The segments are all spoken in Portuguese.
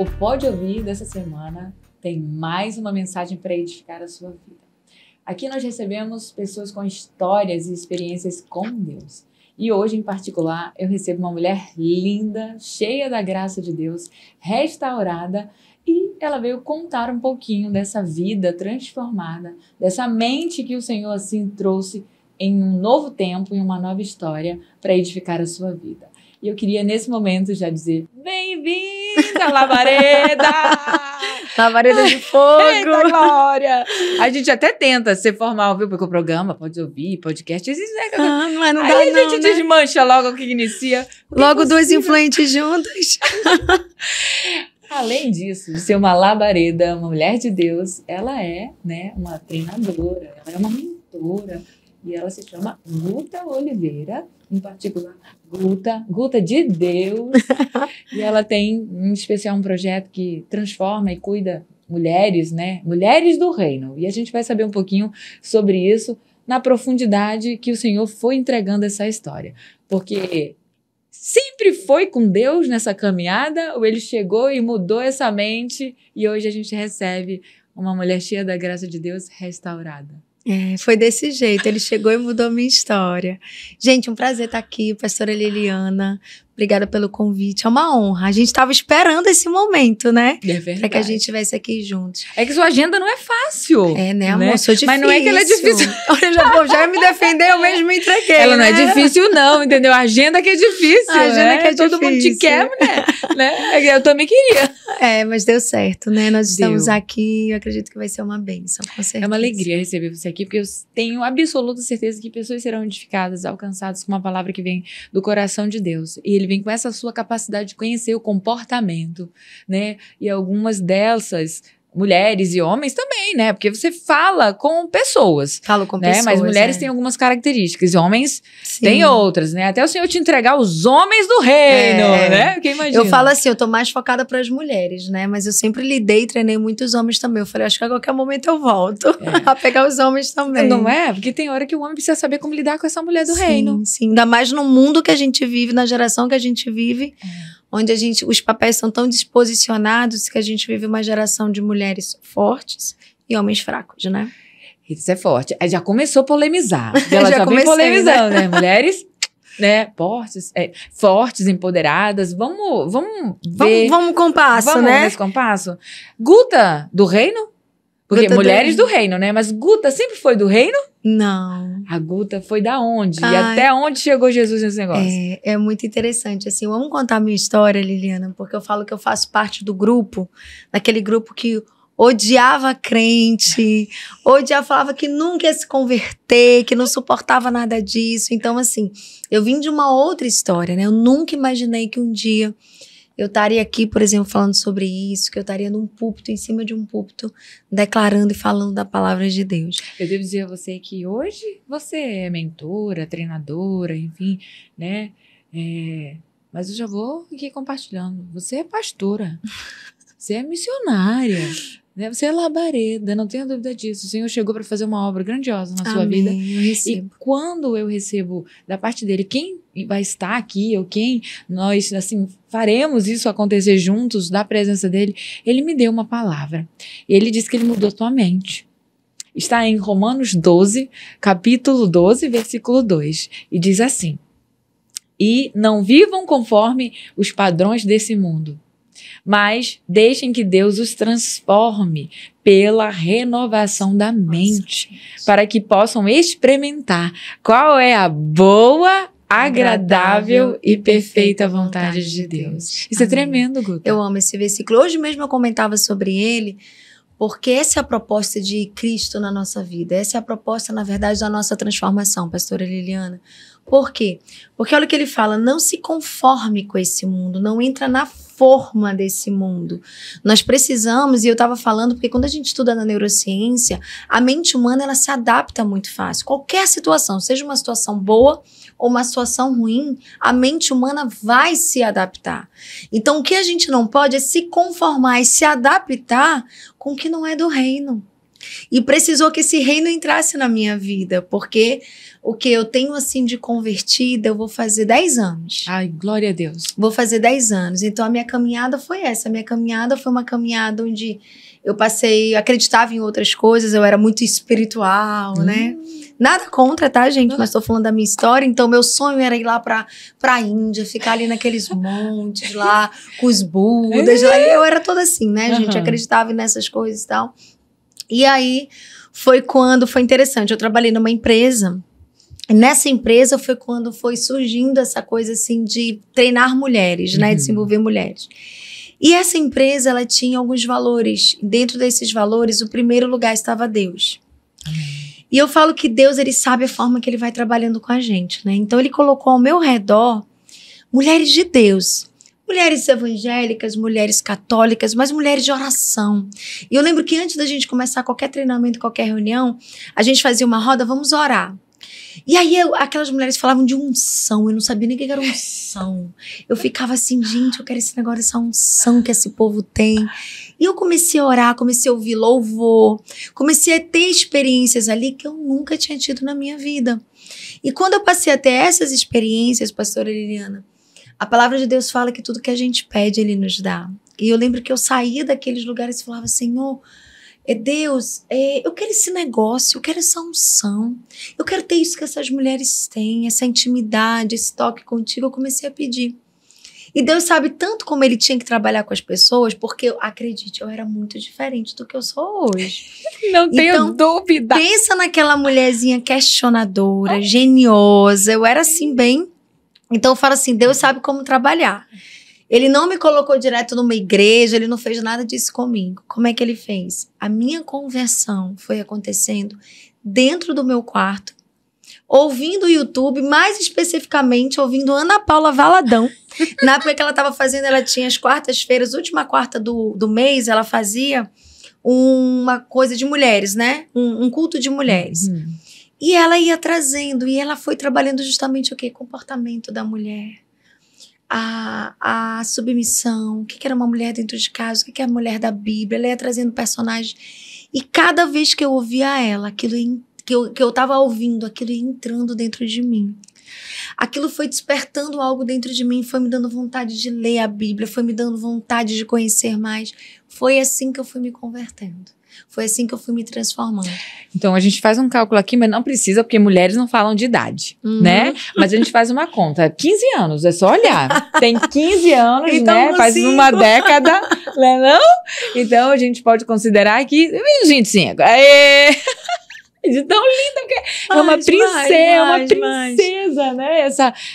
O Pode Ouvir dessa semana tem mais uma mensagem para edificar a sua vida. Aqui nós recebemos pessoas com histórias e experiências com Deus. E hoje, em particular, eu recebo uma mulher linda, cheia da graça de Deus, restaurada, e ela veio contar um pouquinho dessa vida transformada, dessa mente que o Senhor assim trouxe em um novo tempo, em uma nova história para edificar a sua vida. E eu queria, nesse momento, já dizer: bem-vinda, Labareda! Labareda de fogo! Eita, Glória! A gente até tenta ser formal, viu? Porque o programa pode ouvir, podcast, existe, né? Mas não dá, aí a gente né? desmancha logo o que inicia. Logo duas influentes juntas. Além disso, de ser uma labareda, uma mulher de Deus, ela é, né, uma treinadora, ela é uma mentora. E ela se chama Guta Oliveira, em particular, Guta de Deus. E ela tem, em especial, um projeto que transforma e cuida mulheres, né? Mulheres do reino. E a gente vai saber um pouquinho sobre isso na profundidade que o Senhor foi entregando essa história. Porque sempre foi com Deus nessa caminhada, ou ele chegou e mudou essa mente, e hoje a gente recebe uma mulher cheia da graça de Deus, restaurada. Foi desse jeito, ele chegou e mudou a minha história. Gente, um prazer estar aqui, pastora Liliana. Obrigada pelo convite, é uma honra. A gente estava esperando esse momento, né? É verdade. Para que a gente estivesse aqui juntos. É que sua agenda não é fácil. É, né, amor? Sou difícil. Mas não é que ela é difícil. Olha, já me defendeu, eu mesmo me entreguei. Ela não é difícil, não, entendeu? A agenda que é difícil. A agenda né? que é Todo mundo te quer, mulher. Né? Eu também queria. Mas deu certo, né? Nós estamos aqui, eu acredito que vai ser uma bênção, com certeza. É uma alegria receber você aqui, porque eu tenho absoluta certeza que pessoas serão edificadas, alcançadas com uma palavra que vem do coração de Deus. E ele vem com essa sua capacidade de conhecer o comportamento, né? E algumas dessas mulheres e homens também, né? Porque você fala com pessoas. Falo com né? pessoas. Mas mulheres têm algumas características, e homens Sim. têm outras, né? Até o Senhor te entregar os homens do reino, né? Quem imagina? Eu falo assim, eu tô mais focada para as mulheres, né? Mas eu sempre lidei e treinei muitos homens também. Eu falei, acho que a qualquer momento eu volto a pegar os homens também. Não é? Porque tem hora que o homem precisa saber como lidar com essa mulher do reino. Sim, ainda mais no mundo que a gente vive, na geração que a gente vive. Onde os papéis são tão disposicionados que a gente vive uma geração de mulheres fortes e homens fracos, né? Isso é forte. Aí já começou a polemizar. Ela já vem comecei, polemizando, né? Mulheres, né? Fortes, empoderadas. Vamos ver. Vamos com passo, né? Vamos nesse compasso. Guta do reino? Porque Guta mulheres do reino, né? Mas Guta sempre foi do reino? Não. A Guta foi da onde? E até onde chegou Jesus nesse negócio? É muito interessante. Assim, vamos contar a minha história, Liliana, porque eu falo que eu faço parte do grupo, daquele grupo que odiava crente, falava que nunca ia se converter, que não suportava nada disso. Então, assim, eu vim de uma outra história, né? Eu nunca imaginei que um dia eu estaria aqui, por exemplo, falando sobre isso, que eu estaria num púlpito, em cima de um púlpito, declarando e falando da palavra de Deus. Eu devo dizer a você que hoje você é mentora, treinadora, enfim, né? Mas eu já vou aqui compartilhando. Você é pastora, você é missionária, né? Você é labareda, não tenha dúvida disso. O Senhor chegou para fazer uma obra grandiosa na sua vida. Eu recebo. E quando eu recebo da parte dele, quem vai estar aqui, ou quem nós, assim, faremos isso acontecer juntos, da presença dele, ele me deu uma palavra. Ele disse que ele mudou a tua mente. Está em Romanos 12, capítulo 12, versículo 2. E diz assim: e não vivam conforme os padrões desse mundo, mas deixem que Deus os transforme pela renovação da mente, para que possam experimentar qual é a boa, agradável e perfeita vontade de Deus. Isso é tremendo, Guta. Eu amo esse versículo. Hoje mesmo eu comentava sobre ele, porque essa é a proposta de Cristo na nossa vida. Essa é a proposta, na verdade, da nossa transformação, pastora Liliana. Por quê? Porque olha o que ele fala, não se conforme com esse mundo, não entra na forma desse mundo. Nós precisamos, e eu estava falando, porque quando a gente estuda na neurociência, a mente humana ela se adapta muito fácil. Qualquer situação, seja uma situação boa ou uma situação ruim, a mente humana vai se adaptar. Então, o que a gente não pode é se conformar e se adaptar com o que não é do reino. E precisou que esse reino entrasse na minha vida, porque o que eu tenho assim de convertida, eu vou fazer 10 anos. Ai, glória a Deus. Vou fazer 10 anos. Então a minha caminhada foi essa. A minha caminhada foi uma caminhada onde eu acreditava em outras coisas, eu era muito espiritual, né? Nada contra, tá, gente? Mas tô falando da minha história. Então, meu sonho era ir lá pra Índia, ficar ali naqueles montes lá, com os Budas. Lá. Eu era toda assim, né, gente? Acreditava nessas coisas e tal. E aí, foi quando foi interessante. Eu trabalhei numa empresa. Nessa empresa foi quando foi surgindo essa coisa, assim, de treinar mulheres, né? De desenvolver mulheres. E essa empresa, ela tinha alguns valores. Dentro desses valores, o primeiro lugar estava Deus. E eu falo que Deus, ele sabe a forma que ele vai trabalhando com a gente, né? Então, ele colocou ao meu redor mulheres de Deus. Mulheres evangélicas, mulheres católicas, mas mulheres de oração. E eu lembro que antes da gente começar qualquer treinamento, qualquer reunião, a gente fazia uma roda, vamos orar. E aí, aquelas mulheres falavam de unção, eu não sabia nem o que era unção. Eu ficava assim, gente, eu quero esse negócio, essa unção que esse povo tem. E eu comecei a orar, comecei a ouvir louvor, comecei a ter experiências ali que eu nunca tinha tido na minha vida. E quando eu passei a ter essas experiências, pastora Liliana, a palavra de Deus fala que tudo que a gente pede, ele nos dá. E eu lembro que eu saía daqueles lugares e falava, Senhor, Deus, eu quero esse negócio, eu quero essa unção, eu quero ter isso que essas mulheres têm, essa intimidade, esse toque contigo. Eu comecei a pedir. E Deus sabe tanto como ele tinha que trabalhar com as pessoas, porque, acredite, eu era muito diferente do que eu sou hoje. Não tenho dúvida. Pensa naquela mulherzinha questionadora, geniosa, eu era assim bem. Então eu falo assim, Deus sabe como trabalhar. Ele não me colocou direto numa igreja, ele não fez nada disso comigo. Como é que ele fez? A minha conversão foi acontecendo dentro do meu quarto, ouvindo o YouTube, mais especificamente ouvindo Ana Paula Valadão. Na época que ela estava fazendo, ela tinha as quartas-feiras, última quarta do mês, ela fazia uma coisa de mulheres, né? Um culto de mulheres. E ela ia trazendo, e ela foi trabalhando justamente o quê? Comportamento da mulher. A submissão, o que era uma mulher dentro de casa, o que é a mulher da Bíblia. Ela ia trazendo personagens. E cada vez que eu ouvia ela, aquilo que eu estava ouvindo, aquilo ia entrando dentro de mim. Aquilo foi despertando algo dentro de mim, foi me dando vontade de ler a Bíblia, foi me dando vontade de conhecer mais. Foi assim que eu fui me convertendo. Foi assim que eu fui me transformando. Então, a gente faz um cálculo aqui, mas não precisa, porque mulheres não falam de idade, né? Mas a gente faz uma conta. 15 anos, é só olhar. Tem 15 anos, então, né? Faz uma década, né? Não? Então, a gente pode considerar que 25. Aê! De tão linda, porque é uma princesa, né?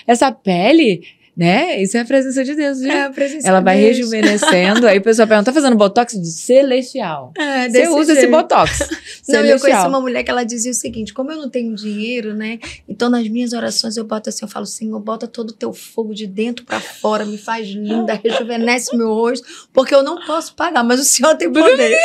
Essa pele, né? Isso é a presença de Deus, viu? É a presença Ela vai de Deus. rejuvenescendo, aí o pessoal pergunta, tá fazendo botox de celestial? Você usa esse botox Não, celestial. eu conheci uma mulher que ela dizia o seguinte, como eu não tenho dinheiro, né? Então nas minhas orações eu boto assim, eu falo, Senhor, bota todo o teu fogo de dentro pra fora, me faz linda, rejuvenesce meu rosto, porque eu não posso pagar, mas o Senhor tem poder.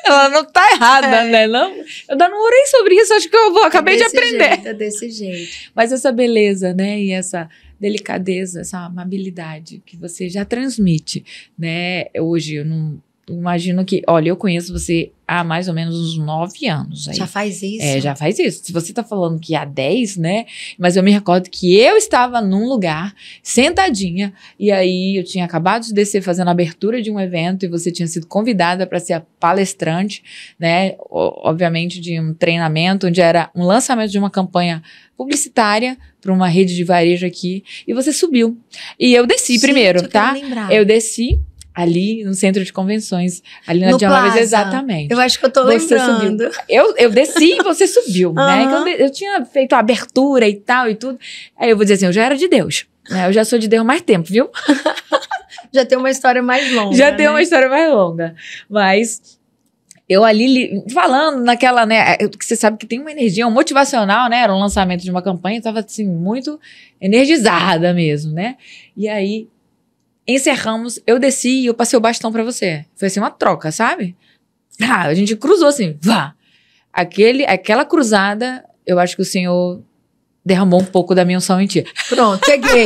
Ela não tá errada, né? Não, eu não orei sobre isso, acho que acabei de aprender. É desse jeito. Mas essa beleza, né? E essa delicadeza, essa amabilidade que você já transmite, né? Hoje eu não imagino que, olha, eu conheço você há mais ou menos uns 9 anos. Aí. Já faz isso? Já faz isso. Se você tá falando que há 10, né? Mas eu me recordo que eu estava num lugar, sentadinha, e aí eu tinha acabado de descer fazendo a abertura de um evento e você tinha sido convidada para ser a palestrante, né? Obviamente de um treinamento, onde era um lançamento de uma campanha publicitária para uma rede de varejo aqui, e você subiu. E eu desci primeiro, tá? Eu desci ali no centro de convenções, ali na Djamáveis, exatamente. Eu acho que eu tô lembrando. Eu desci e você subiu, né? Então, eu tinha feito a abertura e tal e tudo. Aí eu vou dizer assim, eu já era de Deus, né? Eu já sou de Deus há mais tempo, viu? Já tem uma história mais longa. Já tem uma história mais longa. Mas eu ali falando naquela, né? Que você sabe que tem uma energia, um motivacional, né? Era um lançamento de uma campanha, eu tava assim, muito energizada mesmo, né? E aí encerramos, eu desci e eu passei o bastão pra você. Foi assim, uma troca, sabe? A gente cruzou assim, vá. Aquela cruzada, eu acho que o Senhor derramou um pouco da minha unção em ti. Pronto, peguei.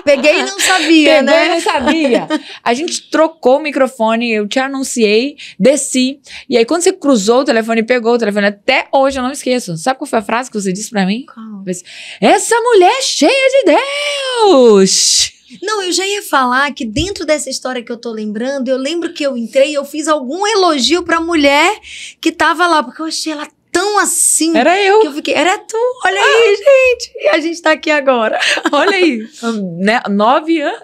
Peguei e não sabia, Pegou né? e não sabia. A gente trocou o microfone, eu te anunciei, desci. E aí, quando você cruzou o telefone e pegou o telefone, até hoje eu não esqueço. Sabe qual foi a frase que você disse pra mim? Qual? Essa mulher é cheia de Deus! Não, eu já ia falar que dentro dessa história que eu tô lembrando, eu lembro que eu entrei e eu fiz algum elogio pra mulher que tava lá, porque eu achei ela tão assim. Era eu. Que eu fiquei, era tu, olha aí, gente. E a gente tá aqui agora. Olha aí. Né? 9 anos.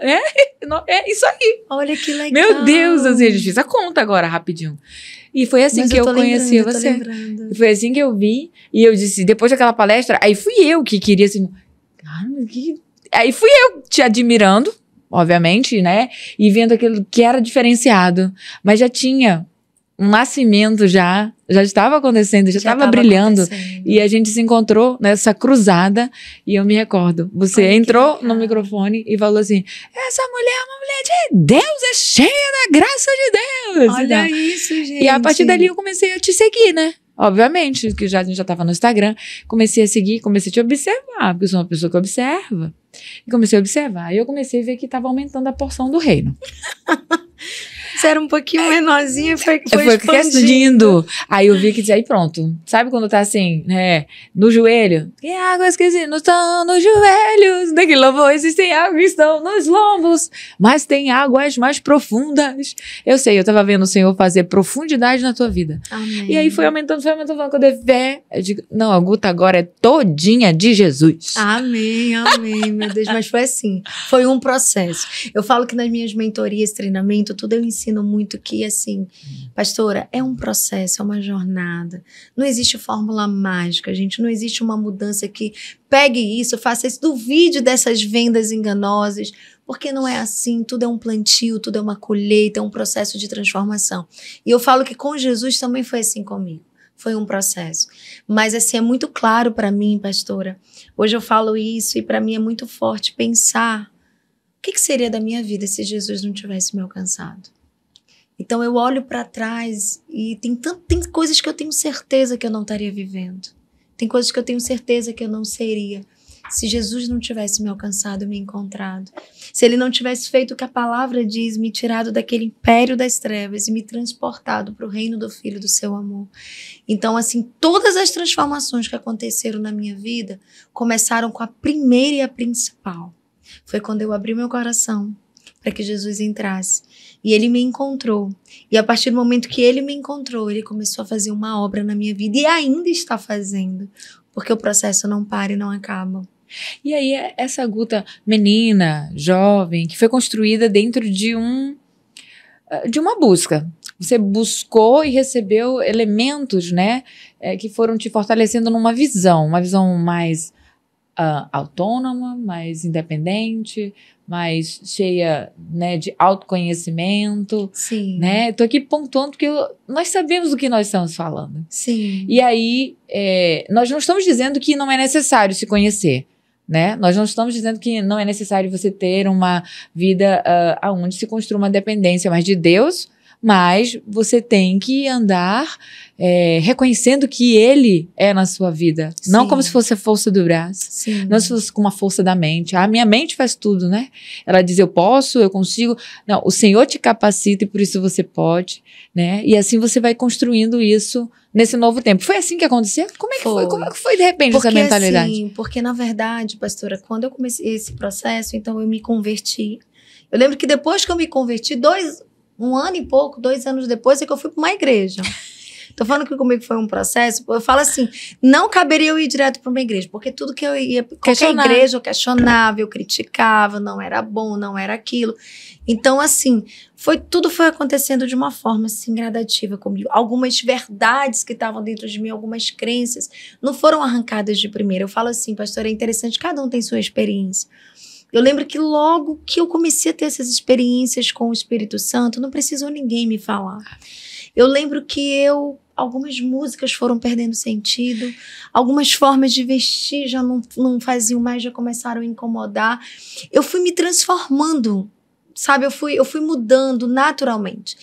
É isso aí. Olha que legal. Meu Deus, assim, a gente fez a conta agora, rapidinho. E foi assim que eu conheci você. Foi assim que eu vi. E eu disse, depois daquela palestra, aí fui eu que queria assim. Aí fui eu te admirando, obviamente, né? E vendo aquilo que era diferenciado. Mas já tinha um nascimento já estava acontecendo, já estava brilhando. E a gente se encontrou nessa cruzada. E eu me recordo, você entrou no microfone e falou assim, essa mulher é uma mulher de Deus, é cheia da graça de Deus. Olha isso, gente. E a partir dali eu comecei a te seguir, né? Obviamente, que a gente já estava no Instagram. Comecei a seguir, comecei a te observar, porque eu sou uma pessoa que observa. E comecei a observar. E eu comecei a ver que estava aumentando a porção do reino. Você era um pouquinho menorzinha e foi expandindo. Aí eu vi que aí pronto. Sabe quando tá assim, né? No joelho? Tem águas que não estão nos joelhos. Daquele louvor existem águas que estão nos lombos. Mas tem águas mais profundas. Eu sei, eu tava vendo o Senhor fazer profundidade na tua vida. Amém. E aí foi aumentando. Quando eu ver, eu digo, não, a Guta agora é todinha de Jesus. Amém, meu Deus. Mas foi assim, foi um processo. Eu falo que nas minhas mentorias, treinamento, tudo eu ensino muito que, assim, pastora, é um processo, é uma jornada. Não existe fórmula mágica, gente. Não existe uma mudança que pegue isso, faça isso, duvide dessas vendas enganosas, porque não é assim. Tudo é um plantio, tudo é uma colheita, é um processo de transformação. E eu falo que com Jesus também foi assim comigo. Foi um processo. Mas, assim, é muito claro para mim, pastora. Hoje eu falo isso e para mim é muito forte pensar o que seria da minha vida se Jesus não tivesse me alcançado. Então eu olho para trás e tem coisas que eu tenho certeza que eu não estaria vivendo. Tem coisas que eu tenho certeza que eu não seria se Jesus não tivesse me alcançado e me encontrado. Se ele não tivesse feito o que a palavra diz, me tirado daquele império das trevas e me transportado para o reino do Filho do seu amor. Então, assim, todas as transformações que aconteceram na minha vida começaram com a primeira e a principal. Foi quando eu abri meu coração para que Jesus entrasse. E ele me encontrou. E a partir do momento que ele me encontrou, ele começou a fazer uma obra na minha vida. E ainda está fazendo. Porque o processo não para e não acaba. E aí, essa Guta menina, jovem, que foi construída dentro de uma busca. Você buscou e recebeu elementos, né? Que foram te fortalecendo numa visão. Uma visão mais autônoma, mais independente, mais cheia, né, de autoconhecimento. Sim. Né? Tô aqui pontuando porque nós sabemos do que nós estamos falando. Sim. E aí, nós não estamos dizendo que não é necessário se conhecer, né? Nós não estamos dizendo que não é necessário você ter uma vida onde se construa uma dependência mais de Deus, mas você tem que andar reconhecendo que Ele é na sua vida. Sim. Não como se fosse a força do braço. Sim. Não se fosse como a força da mente. A minha mente faz tudo, né? Ela diz, eu posso, eu consigo. Não, o Senhor te capacita e por isso você pode, né? E assim você vai construindo isso nesse novo tempo. Foi assim que aconteceu? Como é que foi? Como é que foi, de repente, essa mentalidade? Assim, porque, na verdade, pastora, quando eu comecei esse processo, então eu me converti. Eu lembro que depois que eu me converti, 1 ano e pouco, 2 anos depois, é que eu fui para uma igreja. Tô falando que comigo foi um processo, eu falo assim, não caberia eu ir direto para uma igreja, porque tudo que eu ia, qualquer igreja eu questionava, eu criticava, não era bom, não era aquilo. Então, assim, tudo foi acontecendo de uma forma, assim, gradativa comigo. Algumas verdades que estavam dentro de mim, algumas crenças, não foram arrancadas de primeira. Eu falo assim, pastor, é interessante, cada um tem sua experiência. Eu lembro que logo que eu comecei a ter essas experiências com o Espírito Santo, não precisou ninguém me falar. Eu lembro que algumas músicas foram perdendo sentido, algumas formas de vestir já não faziam mais, já começaram a incomodar. Eu fui me transformando, sabe? Eu fui mudando naturalmente.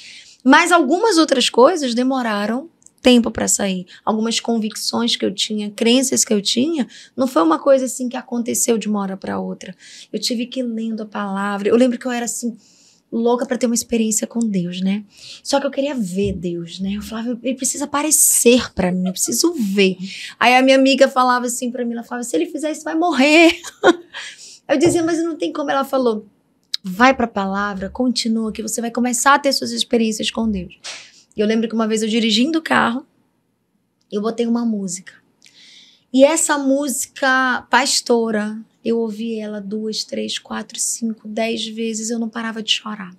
Mas algumas outras coisas demoraram tempo para sair. Algumas convicções que eu tinha, crenças que eu tinha, não foi uma coisa assim que aconteceu de uma hora para outra. Eu tive que ir lendo a palavra. Eu lembro que eu era assim, louca para ter uma experiência com Deus, né? Só que eu queria ver Deus, né? Eu falava, ele precisa aparecer para mim, eu preciso ver. Aí a minha amiga falava assim para mim, ela falava, se ele fizer isso, vai morrer. Eu dizia, mas não tem como. Ela falou, vai para a palavra, continua, que você vai começar a ter suas experiências com Deus. E eu lembro que uma vez eu dirigindo o carro, eu botei uma música. E essa música, Pastora, eu ouvi ela 2, 3, 4, 5, 10 vezes, eu não parava de chorar.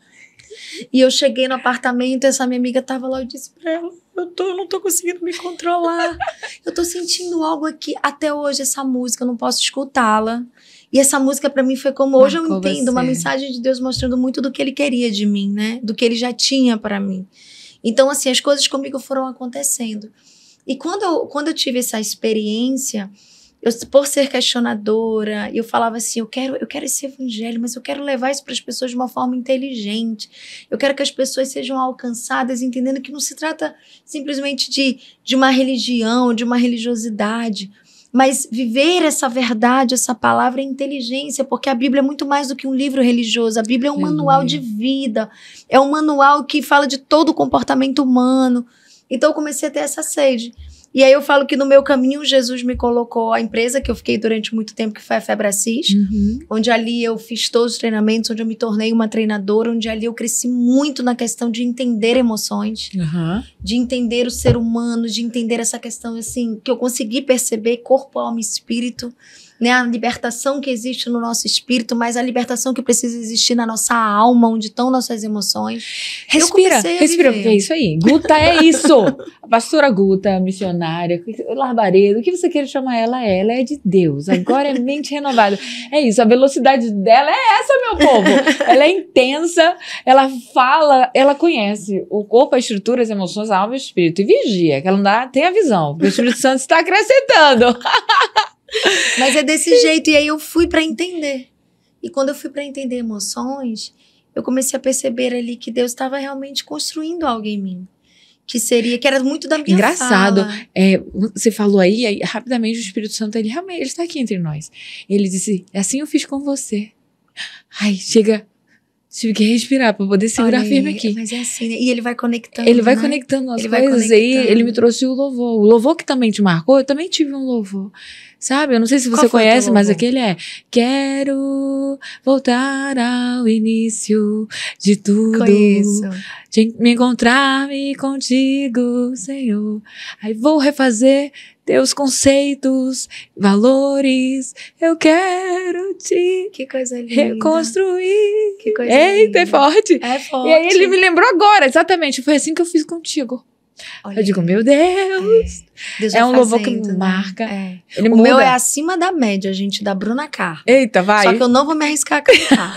E eu cheguei no apartamento, essa minha amiga tava lá, eu disse pra ela, eu não tô conseguindo me controlar. Eu tô sentindo algo aqui. Até hoje, essa música, eu não posso escutá-la. E essa música pra mim foi como hoje eu entendo, uma mensagem de Deus mostrando muito do que ele queria de mim, né? Do que ele já tinha pra mim. Então, assim, as coisas comigo foram acontecendo. E quando eu tive essa experiência, por ser questionadora, eu falava assim, eu quero esse evangelho, mas eu quero levar isso para as pessoas de uma forma inteligente. Eu quero que as pessoas sejam alcançadas, entendendo que não se trata simplesmente de uma religião, de uma religiosidade, mas viver essa verdade, essa palavra é inteligência, porque a Bíblia é muito mais do que um livro religioso. A Bíblia é um manual de vida, é um manual que fala de todo o comportamento humano. Então eu comecei a ter essa sede. E aí eu falo que no meu caminho Jesus me colocou a empresa que eu fiquei durante muito tempo, que foi a Febracis, onde ali eu fiz todos os treinamentos, onde eu me tornei uma treinadora, onde ali eu cresci muito na questão de entender emoções, de entender o ser humano, de entender essa questão assim, que eu consegui perceber corpo, alma e espírito, né? A libertação que existe no nosso espírito, mas a libertação que precisa existir na nossa alma, onde estão nossas emoções. Respira, porque é isso aí. Guta é isso. A pastora Guta, missionária, labareda, o que você queira chamar ela é de Deus. Agora é mente renovada. É isso, a velocidade dela é essa, meu povo. Ela é intensa, ela fala, ela conhece o corpo, a estrutura, as emoções, a alma e o espírito. E vigia, que ela não dá, tem a visão. O Espírito Santo está acrescentando. Mas é desse jeito, e aí eu fui para entender. E quando eu fui para entender emoções, eu comecei a perceber ali que Deus estava realmente construindo algo em mim. Que era muito da minha Engraçado, fala. Você falou aí, rapidamente o Espírito Santo, ele está aqui entre nós. Ele disse, assim eu fiz com você. Ai, tive que respirar para poder segurar firme aqui. Mas é assim, né? E ele vai conectando, Ele vai conectando as coisas. E aí ele me trouxe o louvor. O louvor que também te marcou, eu também tive um louvor. Sabe? Eu não sei se você conhece, mas aquele quero voltar ao início de tudo. Conheço. De me encontrar-me contigo, Senhor. Aí vou refazer teus conceitos, valores. Eu quero te que coisa linda. Reconstruir. Que coisa Eita, linda. É forte. É forte. E aí ele me lembrou agora, exatamente. Foi assim que eu fiz contigo. Olha, eu digo, meu Deus. Deus é um louvor que né? marca. O meu é acima da média, gente, da Bruna Carr. Eita, vai. Só que eu não vou me arriscar a cantar.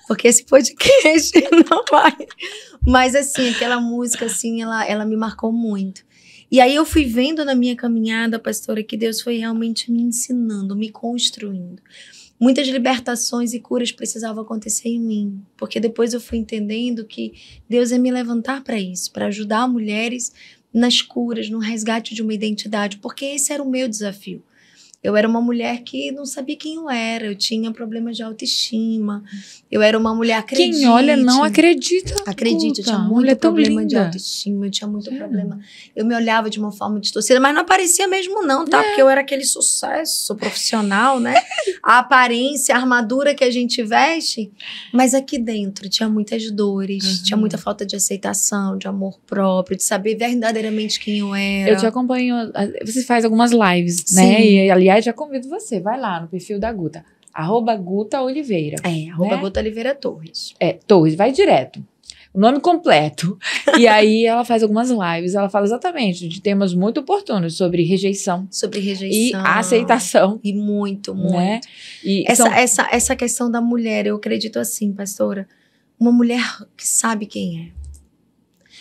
Porque esse podcast não vai. Mas assim, aquela música, assim, ela me marcou muito. E aí eu fui vendo na minha caminhada, pastora, que Deus foi realmente me ensinando, me construindo. Muitas libertações e curas precisavam acontecer em mim, porque depois eu fui entendendo que Deus ia me levantar para isso, para ajudar mulheres nas curas, no resgate de uma identidade, porque esse era o meu desafio. Eu era uma mulher que não sabia quem eu era, eu tinha problemas de autoestima, eu era uma mulher, acredite. Quem olha não acredita. Acredite, eu tinha muito problema de autoestima, eu tinha muito problema. Eu me olhava de uma forma distorcida, mas não aparecia mesmo não, tá? Porque eu era aquele sucesso profissional, né? A aparência, a armadura que a gente veste, mas aqui dentro tinha muitas dores, tinha muita falta de aceitação, de amor próprio, de saber verdadeiramente quem eu era. Eu te acompanho, você faz algumas lives, Sim. né? E aliás, já convido você, vai lá no perfil da Guta, @Guta Oliveira. Guta Oliveira Torres. Torres, vai direto. O nome completo. E aí ela faz algumas lives, ela fala exatamente de temas muito oportunos sobre rejeição. Sobre rejeição. E aceitação. E muito, muito. Né? E essa questão da mulher, eu acredito assim, pastora, uma mulher que sabe quem é.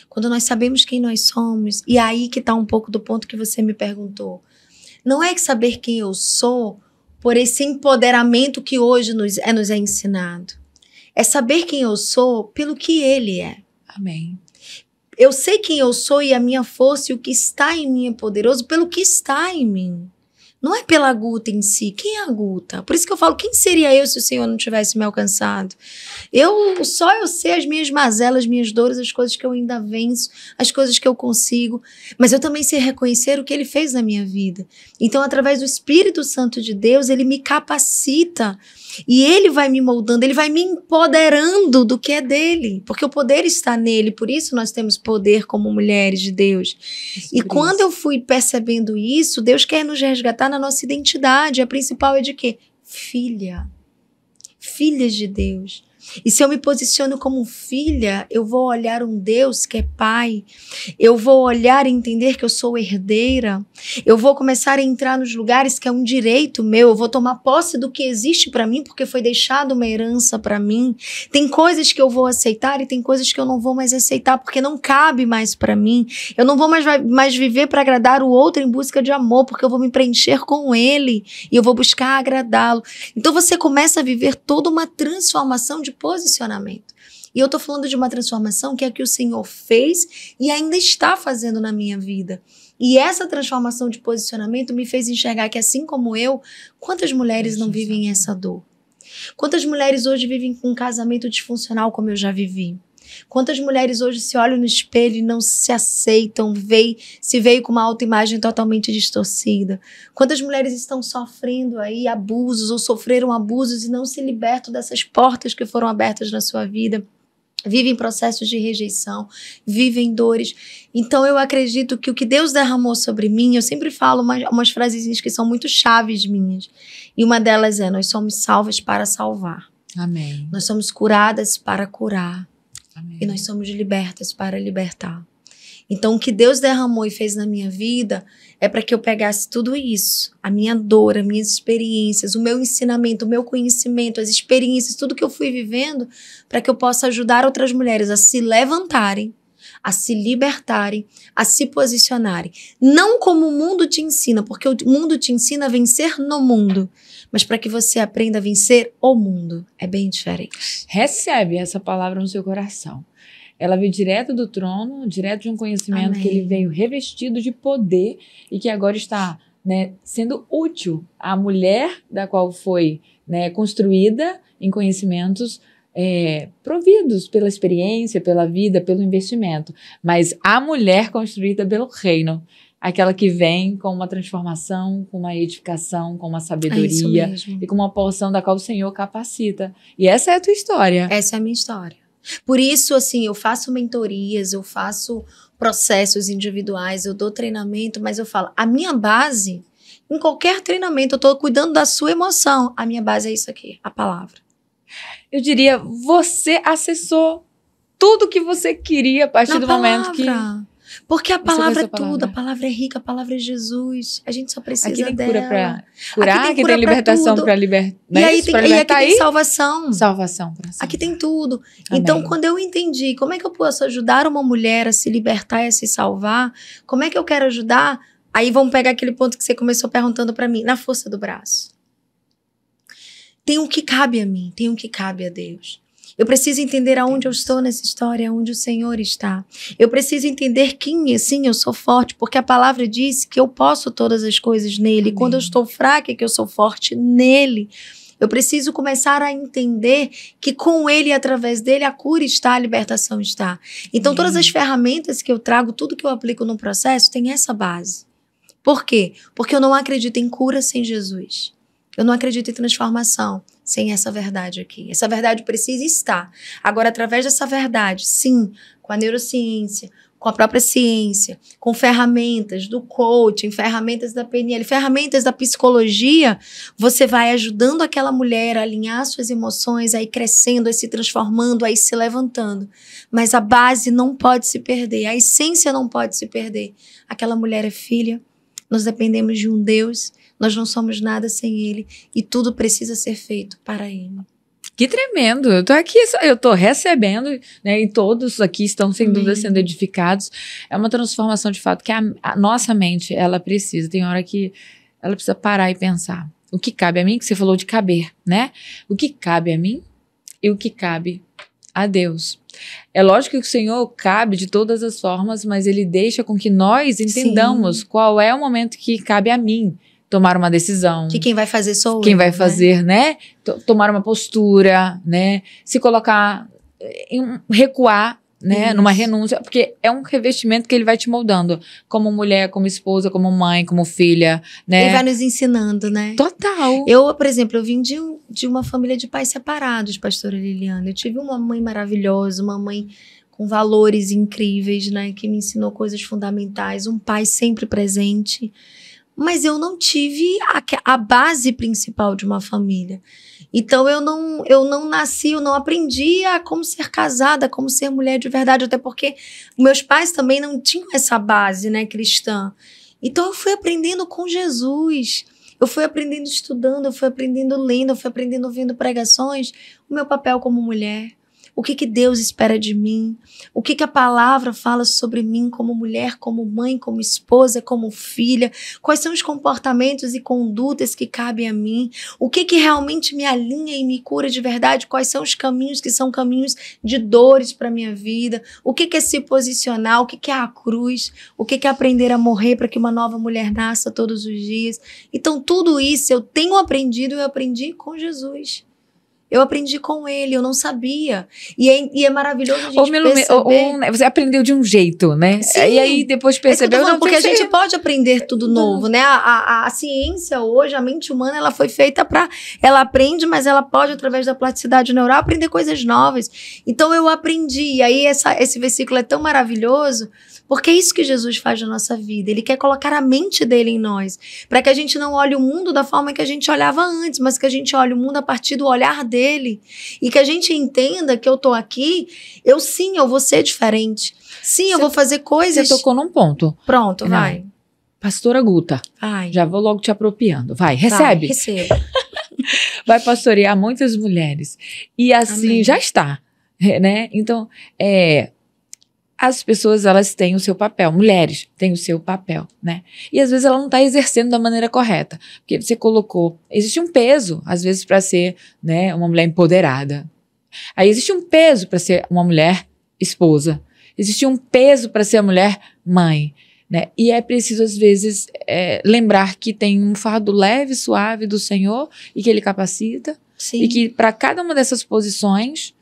Quando nós sabemos quem nós somos, e aí que está um pouco do ponto que você me perguntou. Não é que saber quem eu sou por esse empoderamento que hoje nos é ensinado. É saber quem eu sou pelo que ele é. Amém. Eu sei quem eu sou e a minha força e o que está em mim é poderoso pelo que está em mim. Não é pela Guta em si. Quem é a Guta? Por isso que eu falo, quem seria eu se o Senhor não tivesse me alcançado? Só eu sei as minhas mazelas, as minhas dores, as coisas que eu ainda venço, as coisas que eu consigo. Mas eu também sei reconhecer o que Ele fez na minha vida. Então, através do Espírito Santo de Deus, Ele me capacita. E Ele vai me moldando, Ele vai me empoderando do que é dele. Porque o poder está nele. Por isso nós temos poder como mulheres de Deus. E quando eu fui percebendo isso, Deus quer nos resgatar na nossa identidade. A principal é de quê? Filha. Filhas de Deus. E se eu me posiciono como filha, eu vou olhar um Deus que é pai. Eu vou olhar e entender que eu sou herdeira. Eu vou começar a entrar nos lugares que é um direito meu. Eu vou tomar posse do que existe para mim, porque foi deixado uma herança para mim. Tem coisas que eu vou aceitar e tem coisas que eu não vou mais aceitar, porque não cabe mais para mim. Eu não vou mais viver para agradar o outro em busca de amor, porque eu vou me preencher com ele e eu vou buscar agradá-lo. Então você começa a viver toda uma transformação de posicionamento. E eu tô falando de uma transformação que é que o Senhor fez e ainda está fazendo na minha vida. E essa transformação de posicionamento me fez enxergar que, assim como eu, quantas mulheres não vivem essa dor? Quantas mulheres hoje vivem com um casamento disfuncional como eu já vivi? Quantas mulheres hoje se olham no espelho e não se aceitam, se veem com uma autoimagem totalmente distorcida? Quantas mulheres estão sofrendo aí abusos ou sofreram abusos e não se libertam dessas portas que foram abertas na sua vida? Vivem processos de rejeição, vivem dores. Então eu acredito que o que Deus derramou sobre mim, eu sempre falo umas frasezinhas que são muito chaves minhas. E uma delas é: nós somos salvas para salvar. Amém. Nós somos curadas para curar. Amém. E nós somos libertas para libertar. Então, o que Deus derramou e fez na minha vida é para que eu pegasse tudo isso, a minha dor, as minhas experiências, o meu ensinamento, o meu conhecimento, as experiências, tudo que eu fui vivendo, para que eu possa ajudar outras mulheres a se levantarem, a se libertarem, a se posicionarem. Não como o mundo te ensina, porque o mundo te ensina a vencer no mundo, mas para que você aprenda a vencer o mundo. É bem diferente. Recebe essa palavra no seu coração. Ela veio direto do trono, direto de um conhecimento. Amém. Que ele veio revestido de poder e que agora está, né, sendo útil à mulher da qual foi, né, construída em conhecimentos providos pela experiência, pela vida, pelo investimento. Mas a mulher construída pelo reino. Aquela que vem com uma transformação, com uma edificação, com uma sabedoria e com uma porção da qual o Senhor capacita. E essa é a tua história. Essa é a minha história. Por isso, assim, eu faço mentorias, eu faço processos individuais, eu dou treinamento, mas eu falo, a minha base, em qualquer treinamento, eu tô cuidando da sua emoção. A minha base é isso aqui, a palavra. Eu diria, você acessou tudo que você queria a partir do momento que... Porque a palavra é tudo, a palavra é rica, a palavra é Jesus. A gente só precisa dela. Aqui tem cura para curar, aqui tem libertação para libertar. E aqui tem salvação. Salvação para salvar. Aqui tem tudo. Amém. Então, quando eu entendi como é que eu posso ajudar uma mulher a se libertar e a se salvar, como é que eu quero ajudar? Aí vamos pegar aquele ponto que você começou perguntando para mim, na força do braço. Tem o que cabe a mim, tem o que cabe a Deus. Eu preciso entender aonde eu estou nessa história, aonde o Senhor está. Eu preciso entender quem, sim, eu sou forte, porque a palavra diz que eu posso todas as coisas nele. Amém. Quando eu estou fraca, é que eu sou forte nele. Eu preciso começar a entender que com ele e através dele a cura está, a libertação está. Então, todas as ferramentas que eu trago, tudo que eu aplico no processo, tem essa base. Por quê? Porque eu não acredito em cura sem Jesus. Eu não acredito em transformação sem essa verdade aqui. Essa verdade precisa estar. Agora, através dessa verdade, sim, com a neurociência, com a própria ciência, com ferramentas do coaching, ferramentas da PNL, ferramentas da psicologia, você vai ajudando aquela mulher a alinhar suas emoções, a ir crescendo, a ir se transformando, a ir se levantando. Mas a base não pode se perder, a essência não pode se perder. Aquela mulher é filha, nós dependemos de um Deus, nós não somos nada sem ele e tudo precisa ser feito para ele. Que tremendo, eu tô aqui, eu tô recebendo, né, e todos aqui estão sem dúvida sendo edificados. É uma transformação de fato que a nossa mente, ela precisa, tem hora que ela precisa parar e pensar. O que cabe a mim, que você falou de caber, né? O que cabe a mim e o que cabe a Deus. É lógico que o Senhor cabe de todas as formas, mas Ele deixa com que nós entendamos qual é o momento que cabe a mim tomar uma decisão. Que quem vai fazer sou eu. Quem vai fazer, né? Tomar uma postura, né? Se colocar, recuar, né? Isso. Numa renúncia, porque é um revestimento que Ele vai te moldando, como mulher, como esposa, como mãe, como filha, né? Ele vai nos ensinando, né? Total. Eu, por exemplo, eu vim de uma família de pais separados, pastora Liliana. Eu tive uma mãe maravilhosa, uma mãe com valores incríveis, né? Que me ensinou coisas fundamentais, um pai sempre presente. Mas eu não tive a base principal de uma família. Então, eu não nasci, eu não aprendi a como ser casada, como ser mulher de verdade, até porque meus pais também não tinham essa base, né, cristã. Então, eu fui aprendendo com Jesus. Eu fui aprendendo estudando, eu fui aprendendo lendo, eu fui aprendendo ouvindo pregações, o meu papel como mulher. O que Deus espera de mim? O que a palavra fala sobre mim como mulher, como mãe, como esposa, como filha? Quais são os comportamentos e condutas que cabem a mim? O que realmente me alinha e me cura de verdade? Quais são os caminhos que são caminhos de dores para minha vida? O que é se posicionar? O que é a cruz? O que é aprender a morrer para que uma nova mulher nasça todos os dias? Então, tudo isso eu tenho aprendido e eu aprendi com Jesus. Eu aprendi com ele, eu não sabia. E é maravilhoso a gente perceber. Você aprendeu de um jeito, né? Sim. E aí depois percebeu... Não, porque a gente pode aprender tudo novo, né? A ciência hoje, a mente humana, ela foi feita para... Ela aprende, mas ela pode, através da plasticidade neural, aprender coisas novas. Então, eu aprendi. E aí, esse versículo é tão maravilhoso, porque é isso que Jesus faz na nossa vida. Ele quer colocar a mente dele em nós. Para que a gente não olhe o mundo da forma que a gente olhava antes, mas que a gente olhe o mundo a partir do olhar dele. E que a gente entenda que eu tô aqui, eu vou ser diferente. Sim, eu vou fazer coisas... Você tocou num ponto. Pronto, vai. Pastora Guta. Vai. Já vou logo te apropriando. Vai, recebe. Receba. Vai pastorear muitas mulheres. E assim, Amém. já está. Né? Então, as pessoas, elas têm o seu papel, mulheres têm o seu papel, né? E às vezes ela não está exercendo da maneira correta, porque você colocou, existe um peso, às vezes, para ser, né, uma mulher empoderada. Aí existe um peso para ser uma mulher esposa, existe um peso para ser a mulher mãe, né? E é preciso, às vezes, lembrar que tem um fardo leve e suave do Senhor e que Ele capacita. Sim. E que para cada uma dessas posições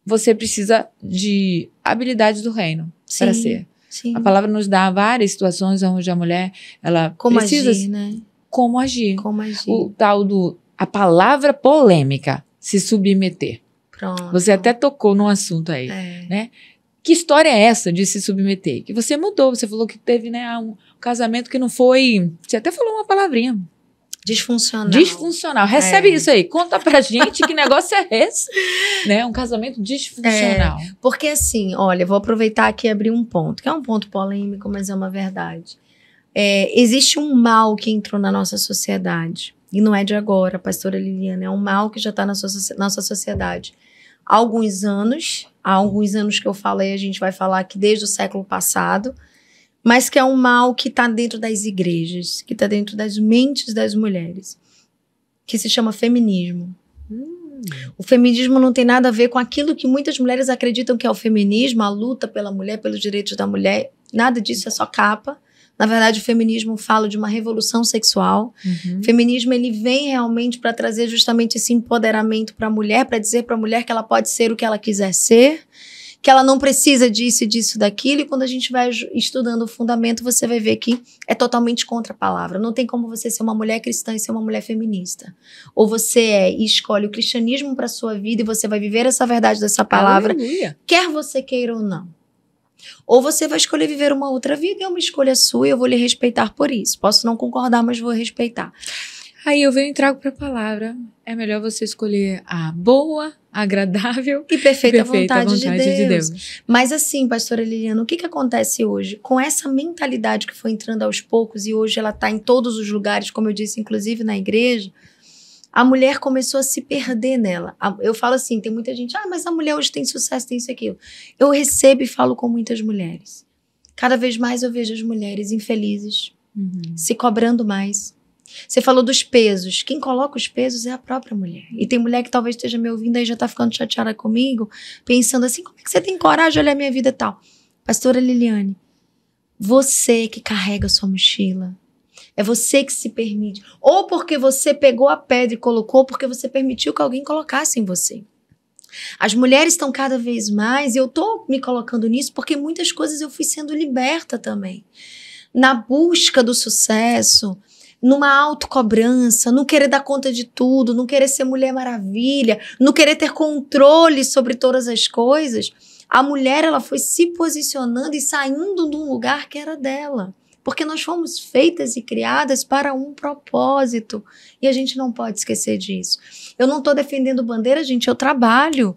você precisa de habilidades do reino para ser. Sim. A palavra nos dá várias situações onde a mulher, ela precisa... agir, né? Como agir. Como agir. O tal a palavra polêmica, se submeter. Pronto. Você até tocou num assunto aí, né? Que história é essa de se submeter? Que você mudou, você falou que teve, né, um casamento que não foi... Você até falou uma palavrinha. Disfuncional. Recebe isso aí. Conta pra gente que negócio é esse. Né? Um casamento disfuncional. Porque assim, olha, vou aproveitar aqui e abrir um ponto, que é um ponto polêmico, mas é uma verdade. Existe um mal que entrou na nossa sociedade. E não é de agora, pastora Liliana. É um mal que já está na nossa sociedade. Há alguns anos que eu falei, a gente vai falar aqui desde o século passado, mas que é um mal que está dentro das igrejas, que está dentro das mentes das mulheres, que se chama feminismo. O feminismo não tem nada a ver com aquilo que muitas mulheres acreditam que é o feminismo, a luta pela mulher, pelos direitos da mulher. Nada disso, é só capa. Na verdade, o feminismo fala de uma revolução sexual. O feminismo, ele vem realmente para trazer justamente esse empoderamento para a mulher, para dizer para a mulher que ela pode ser o que ela quiser ser, que ela não precisa disso, disso, daquilo, e quando a gente vai estudando o fundamento, você vai ver que é totalmente contra a palavra. Não tem como você ser uma mulher cristã e ser uma mulher feminista. Ou você escolhe o cristianismo para sua vida e você vai viver essa verdade dessa palavra, Aleluia. Quer você queira ou não. Ou você vai escolher viver uma outra vida, é uma escolha sua e eu vou lhe respeitar por isso. Posso não concordar, mas vou respeitar. Aí eu venho e trago para a palavra. É melhor você escolher a boa, agradável e perfeita vontade de Deus. Mas assim, pastora Liliana, o que acontece hoje? Com essa mentalidade que foi entrando aos poucos e hoje ela está em todos os lugares, como eu disse, inclusive na igreja, a mulher começou a se perder nela. Eu falo assim, tem muita gente, mas a mulher hoje tem sucesso, tem isso e aquilo. Eu recebo e falo com muitas mulheres. Cada vez mais eu vejo as mulheres infelizes, se cobrando mais, Você falou dos pesos. Quem coloca os pesos é a própria mulher. E tem mulher que talvez esteja me ouvindo aí, já tá ficando chateada comigo, pensando assim, como é que você tem coragem de olhar a minha vida e tal? Pastora Liliane, você que carrega a sua mochila. É você que se permite. Ou porque você pegou a pedra e colocou, ou porque você permitiu que alguém colocasse em você. As mulheres estão cada vez mais, e eu tô me colocando nisso porque muitas coisas eu fui sendo liberta também. Na busca do sucesso, numa autocobrança, não querer dar conta de tudo, não querer ser Mulher Maravilha, não querer ter controle sobre todas as coisas, a mulher ela foi se posicionando e saindo de um lugar que era dela. Porque nós fomos feitas e criadas para um propósito. E a gente não pode esquecer disso. Eu não estou defendendo bandeira, gente, eu trabalho.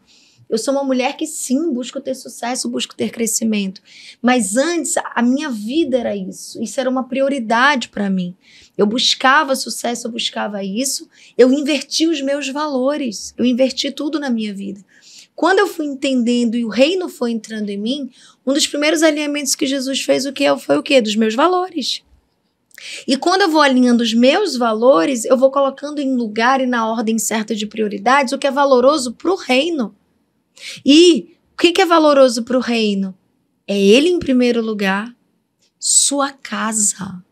Eu sou uma mulher que sim, busco ter sucesso, busco ter crescimento. Mas antes, a minha vida era isso. Isso era uma prioridade para mim. Eu buscava sucesso, eu buscava isso. Eu inverti os meus valores. Eu inverti tudo na minha vida. Quando eu fui entendendo e o reino foi entrando em mim, um dos primeiros alinhamentos que Jesus fez foi o quê? Dos meus valores. E quando eu vou alinhando os meus valores, eu vou colocando em lugar e na ordem certa de prioridades o que é valoroso para o reino. E o que é valoroso para o reino? É ele em primeiro lugar, sua casa,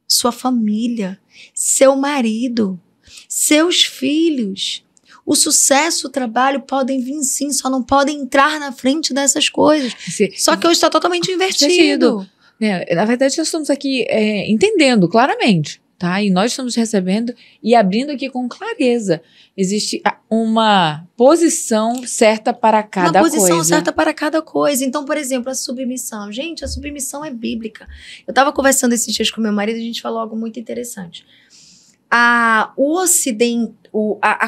sua família, seu marido, seus filhos. O sucesso, o trabalho podem vir sim, só não podem entrar na frente dessas coisas. Só que hoje está totalmente invertido. Na verdade, nós estamos aqui entendendo claramente, tá? E nós estamos recebendo e abrindo aqui com clareza. Existe uma posição certa para cada coisa. Uma posição certa para cada coisa. Então, por exemplo, a submissão. Gente, a submissão é bíblica. Eu estava conversando esses dias com meu marido e a gente falou algo muito interessante. A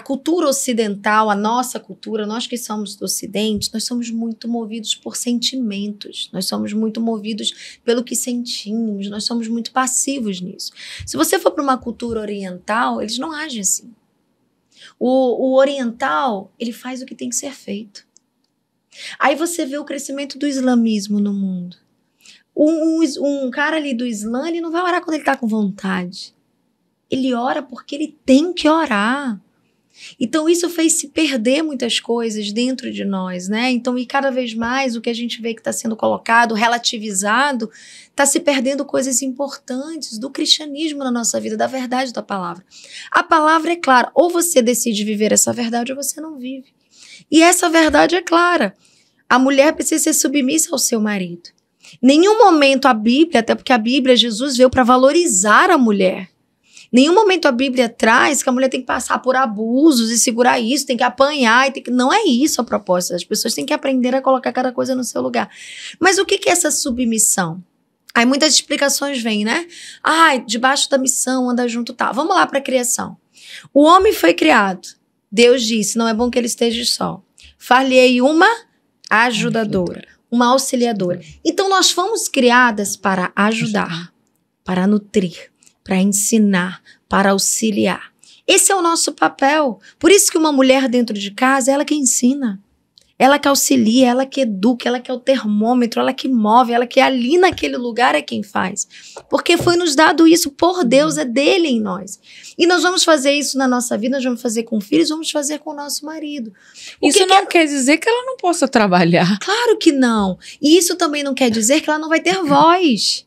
cultura ocidental, a nossa cultura, nós que somos do Ocidente, nós somos muito movidos por sentimentos, nós somos muito movidos pelo que sentimos, nós somos muito passivos nisso. Se você for para uma cultura oriental, eles não agem assim. O oriental, ele faz o que tem que ser feito. Aí você vê o crescimento do islamismo no mundo. Um cara ali do Islã, ele não vai orar quando ele está com vontade. Ele ora porque ele tem que orar. Então, isso fez se perder muitas coisas dentro de nós, né? Então, e cada vez mais o que a gente vê que está sendo colocado, relativizado, está se perdendo coisas importantes do cristianismo na nossa vida, da verdade da palavra. A palavra é clara. Ou você decide viver essa verdade ou você não vive. E essa verdade é clara. A mulher precisa ser submissa ao seu marido. Nenhum momento a Bíblia, até porque a Bíblia, Jesus veio para valorizar a mulher. Nenhum momento a Bíblia traz que a mulher tem que passar por abusos e segurar isso, tem que apanhar. Não é isso a proposta. As pessoas têm que aprender a colocar cada coisa no seu lugar. Mas o que é essa submissão? Aí muitas explicações vêm, né? Debaixo da missão, anda junto, tá. Vamos lá para a criação. O homem foi criado. Deus disse, não é bom que ele esteja só. Far-lhe-ei uma ajudadora, uma auxiliadora. Então nós fomos criadas para ajudar, para nutrir, para ensinar, para auxiliar. Esse é o nosso papel. Por isso que uma mulher dentro de casa, ela que ensina, ela que auxilia, ela que educa, ela que é o termômetro, ela que move, ela que ali naquele lugar é quem faz. Porque foi nos dado isso por Deus, é dele em nós. E nós vamos fazer isso na nossa vida, nós vamos fazer com filhos, vamos fazer com o nosso marido. Isso não quer dizer que ela não possa trabalhar. Claro que não. E isso também não quer dizer que ela não vai ter voz.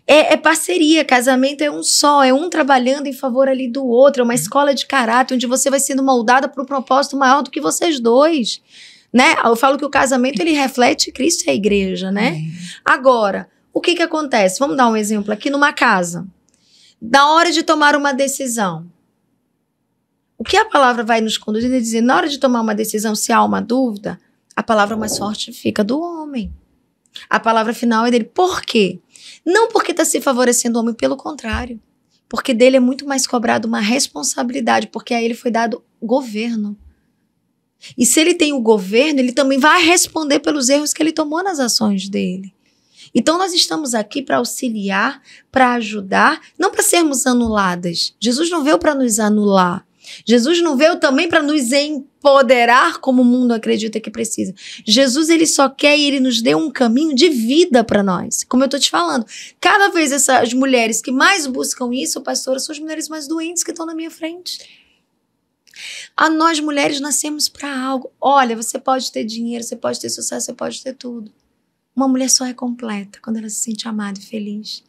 É parceria, casamento é um só, é um trabalhando em favor ali do outro, é uma escola de caráter onde você vai sendo moldada para um propósito maior do que vocês dois, né? Eu falo que o casamento ele reflete Cristo e a igreja, né? Agora, o que acontece? Vamos dar um exemplo aqui numa casa. Na hora de tomar uma decisão, o que a palavra vai nos conduzir a dizer, na hora de tomar uma decisão, se há uma dúvida, a palavra mais forte fica do homem. A palavra final é dele. Por quê? Não porque está se favorecendo o homem, pelo contrário. Porque dele é muito mais cobrado uma responsabilidade, porque a ele foi dado governo. E se ele tem o governo, ele também vai responder pelos erros que ele tomou nas ações dele. Então nós estamos aqui para auxiliar, para ajudar, não para sermos anuladas. Jesus não veio para nos anular. Jesus não veio também para nos empoderar como o mundo acredita que precisa. Jesus, ele só quer e ele nos deu um caminho de vida para nós. Como eu tô te falando, cada vez essas mulheres que mais buscam isso, pastora, são as mulheres mais doentes que estão na minha frente. A nós mulheres nascemos para algo. Olha, você pode ter dinheiro, você pode ter sucesso, você pode ter tudo. Uma mulher só é completa quando ela se sente amada e feliz.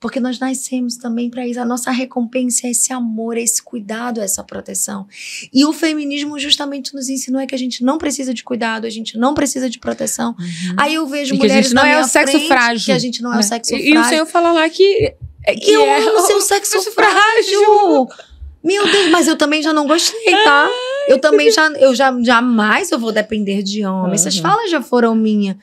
Porque nós nascemos também para isso. A nossa recompensa é esse amor, é esse cuidado, é essa proteção. E o feminismo justamente nos ensinou que a gente não precisa de cuidado, a gente não precisa de proteção. Aí eu vejo mulheres na minha frente que a gente não é o sexo frágil. Que a gente não é o sexo frágil. E o Senhor fala lá que eu amo ser o sexo frágil. Meu Deus, mas eu também já não gostei, tá? Jamais eu vou depender de homem. Essas falas já foram minhas.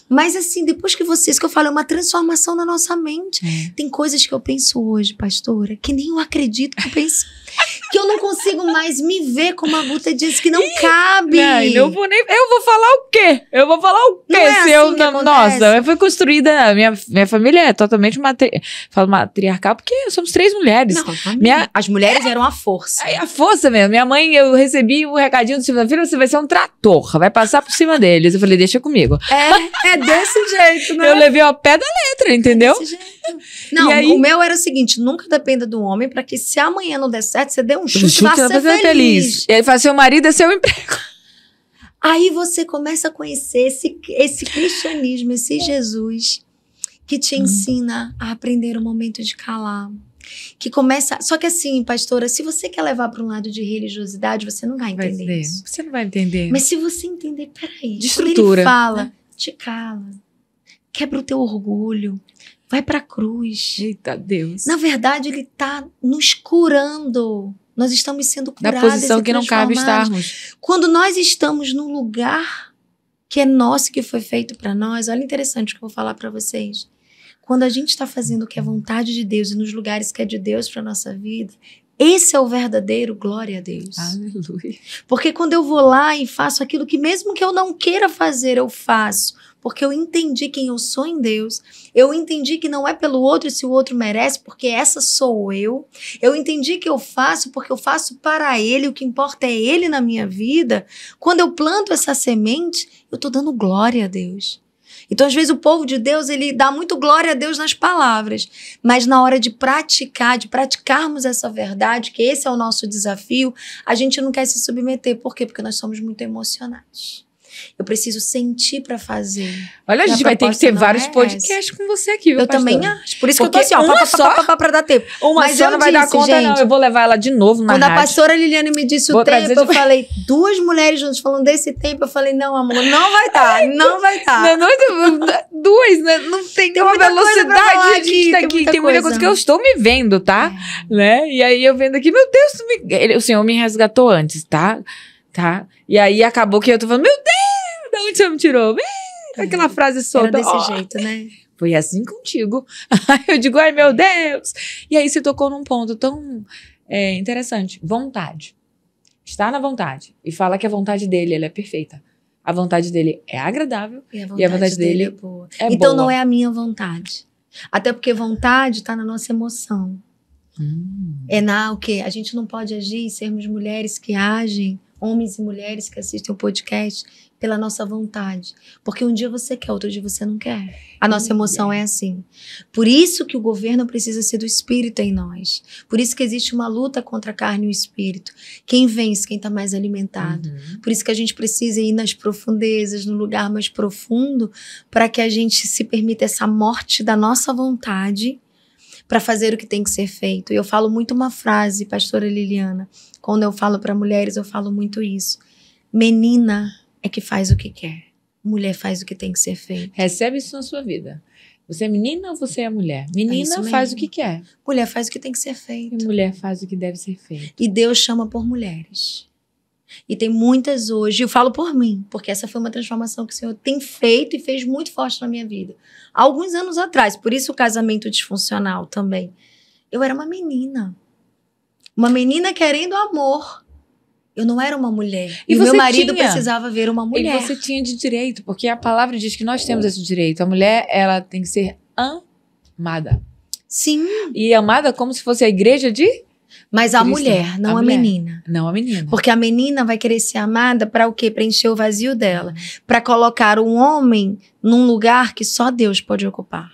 Mas assim, depois que isso que eu falo, é uma transformação na nossa mente. Tem coisas que eu penso hoje, pastora, que nem eu acredito que eu penso. Que eu não consigo mais me ver como a Guta disse, que não cabe. Eu vou falar o quê? Eu vou falar o quê? Não é se assim eu, nossa, foi construída. Minha família é totalmente falo matriarcal, porque somos 3 mulheres. Não, as mulheres eram a força. A força mesmo. Minha mãe, eu recebi um recadinho do cima da filha, você vai ser um trator, vai passar por cima deles. Eu falei, deixa comigo. É desse jeito, né? Eu levei ao pé da letra, entendeu? Desse jeito. Não, aí, o meu era o seguinte, nunca dependa do homem, pra que se amanhã não der certo, você dê um chute e vá ser feliz. E aí faz seu marido é seu emprego. Aí você começa a conhecer esse cristianismo, esse Jesus, que te ensina a aprender o momento de calar. Que começa... Só que assim, pastora, se você quer levar para um lado de religiosidade, você não vai entender isso. Você não vai entender. Mas se você entender, peraí. De estrutura. Ele fala, te cala. Quebra o teu orgulho. Vai pra cruz. Eita Deus. Na verdade, ele tá nos curando. Nós estamos sendo curados. Da posição que não cabe estarmos. Quando nós estamos num lugar que é nosso, que foi feito para nós, olha interessante o que eu vou falar para vocês. Quando a gente está fazendo o que é vontade de Deus e nos lugares que é de Deus para nossa vida, esse é o verdadeiro glória a Deus. Aleluia. Porque quando eu vou lá e faço aquilo que mesmo que eu não queira fazer, eu faço. Porque eu entendi quem eu sou em Deus. Eu entendi que não é pelo outro se o outro merece, porque essa sou eu. Eu entendi que eu faço porque eu faço para Ele. O que importa é Ele na minha vida. Quando eu planto essa semente, eu estou dando glória a Deus. Então, às vezes, o povo de Deus, ele dá muito glória a Deus nas palavras. Mas na hora de praticarmos essa verdade, que esse é o nosso desafio, a gente não quer se submeter. Por quê? Porque nós somos muito emocionais. Eu preciso sentir para fazer. Olha, a gente vai ter que ter vários podcasts com você aqui, viu, Eu pastor? também acho. Por isso porque que eu tô assim, ó, pra dar tempo. Mas só não vai dar conta, gente, não. Eu vou levar ela de novo na rádio. Quando a pastora Liliane me disse o tempo, eu falei, 2 mulheres juntas falando desse tempo, eu falei, não, amor, não vai dar, não vai dar. Não, 2, né? Não tem uma velocidade. A gente tá aqui, tem muita coisa que eu estou me vendo, tá? Né? E aí eu vendo aqui, meu Deus, o Senhor me resgatou antes, tá? E aí acabou que eu tô falando, meu Deus, de onde você me tirou? Aquela frase solta. Era desse jeito, né? Foi assim contigo. Eu digo, ai meu Deus. E aí você tocou num ponto tão interessante. Vontade. Estar na vontade. E fala que a vontade dele, ela é perfeita. A vontade dele é agradável. E a vontade dele é boa. Então não é a minha vontade. Até porque vontade está na nossa emoção. É o quê? A gente não pode agir e sermos mulheres que agem, homens e mulheres que assistem o podcast, pela nossa vontade. Porque um dia você quer, outro dia você não quer. A nossa emoção é assim. Por isso que o governo precisa ser do Espírito em nós. Por isso que existe uma luta contra a carne e o Espírito. Quem vence? Quem está mais alimentado. Por isso que a gente precisa ir nas profundezas, no lugar mais profundo, para que a gente se permita essa morte da nossa vontade para fazer o que tem que ser feito. E eu falo muito uma frase, pastora Liliana, quando eu falo para mulheres, eu falo muito isso. Menina é que faz o que quer. Mulher faz o que tem que ser feito. Recebe isso na sua vida. Você é menina ou você é mulher? Menina faz o que quer. Mulher faz o que tem que ser feito. E mulher faz o que deve ser feito. E Deus chama por mulheres. E tem muitas hoje, eu falo por mim, porque essa foi uma transformação que o Senhor tem feito e fez muito forte na minha vida. Há alguns anos atrás, por isso o casamento disfuncional também. Eu era uma menina. Uma menina querendo amor. Eu não era uma mulher. E o meu marido precisava ver uma mulher. E você tinha de direito, porque a palavra diz que nós temos esse direito. A mulher, ela tem que ser amada. Sim. E amada como se fosse a igreja de Mas a cristã. mulher, não a mulher. menina. Não a menina. Porque a menina vai querer ser amada para o quê? Preencher o vazio dela. Para colocar um homem num lugar que só Deus pode ocupar.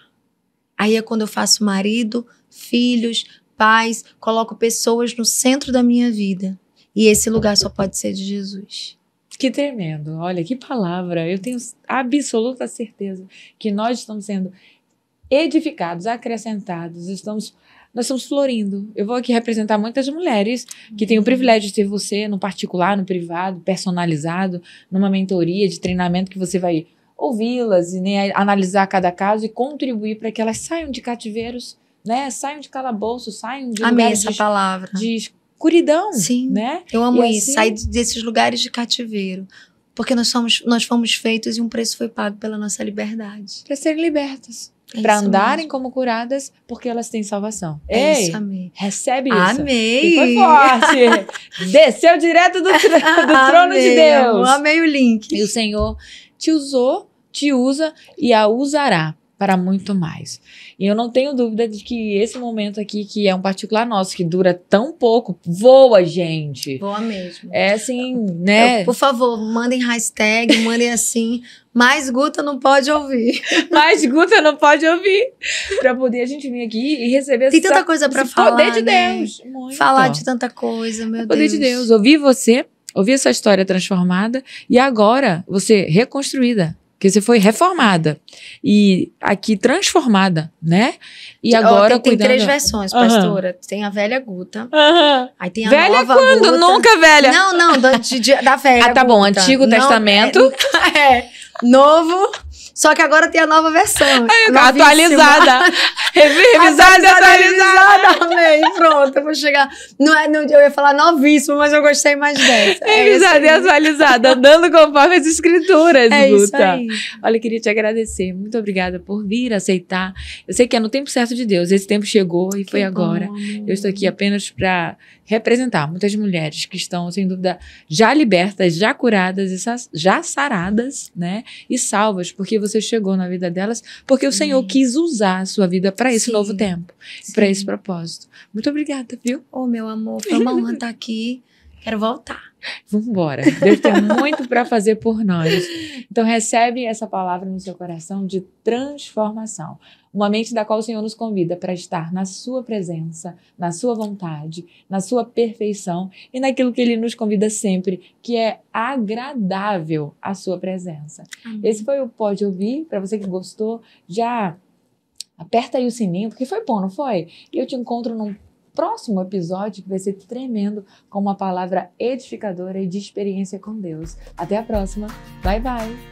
Aí é quando eu faço marido, filhos, pais, coloco pessoas no centro da minha vida. E esse lugar só pode ser de Jesus. Que tremendo. Olha, que palavra. Eu tenho absoluta certeza que nós estamos sendo edificados, acrescentados, nós estamos florindo. Eu vou aqui representar muitas mulheres que têm o privilégio de ter você no particular, no privado, personalizado, numa mentoria de treinamento que você vai ouvi-las e nem analisar cada caso e contribuir para que elas saiam de cativeiros, né? Saiam de calabouço, saiam de Amei lugares essa palavra. de escuridão. Sim, né? Eu amo E isso, assim, sair desses lugares de cativeiro. Porque nós fomos feitos e um preço foi pago pela nossa liberdade. para serem libertas. É Para isso andarem mesmo. como curadas, porque elas têm salvação. É Ei, isso, amei. recebe isso. Amei. E foi forte. Desceu direto do trono de Amei, Deus. amor, amei o link. E o Senhor te usou, te usa e a usará para muito mais. E eu não tenho dúvida de que esse momento aqui, que é um particular nosso, que dura tão pouco, voa, gente. Boa mesmo. É assim, né? Por favor, mandem hashtag, mandem assim. Mais Guta não pode ouvir. Mas Guta não pode ouvir. Para poder a gente vir aqui e receber Tem tanta coisa pra esse falar, poder de né? Deus. Muito. Falar de tanta coisa, meu O poder Deus. de Deus. Ouvir você, ouvir essa história transformada e agora você reconstruída. Porque você foi reformada e aqui transformada, né? E agora tem cuidando... 3 versões, pastora. Tem a velha Guta. Aí tem a Velha nova quando? Guta. Nunca velha. Não, da velha. Ah, tá bom. Guta. Antigo Não, Testamento. Novo. Só que agora tem a nova versão. Atualizada. Revisada e atualizada. Amei. Pronto, eu vou chegar. Eu ia falar novíssimo, mas eu gostei mais dessa. Revisada e atualizada. Andando conforme as escrituras, É isso Guta. aí. Olha, eu queria te agradecer. Muito obrigada por vir aceitar. Eu sei que é no tempo certo de Deus. Esse tempo chegou e foi agora. Eu estou aqui apenas para representar muitas mulheres que estão, sem dúvida, já libertas, já curadas, já saradas, né? E salvas, porque você chegou na vida delas, porque o Senhor quis usar a sua vida para esse Sim. novo tempo, para esse propósito. Muito obrigada, viu? Oh, meu amor, foi uma honra estar aqui. Quero voltar. Vamos embora. Deus tem muito para fazer por nós. Então recebe essa palavra no seu coração de transformação. Uma mente da qual o Senhor nos convida para estar na sua presença, na sua vontade, na sua perfeição e naquilo que Ele nos convida sempre, que é agradável a sua presença. Amém. Esse foi o Pode Ouvir. Para você que gostou, já aperta aí o sininho, porque foi bom, não foi? E eu te encontro num próximo episódio que vai ser tremendo, com uma palavra edificadora e de experiência com Deus. Até a próxima. Bye, bye.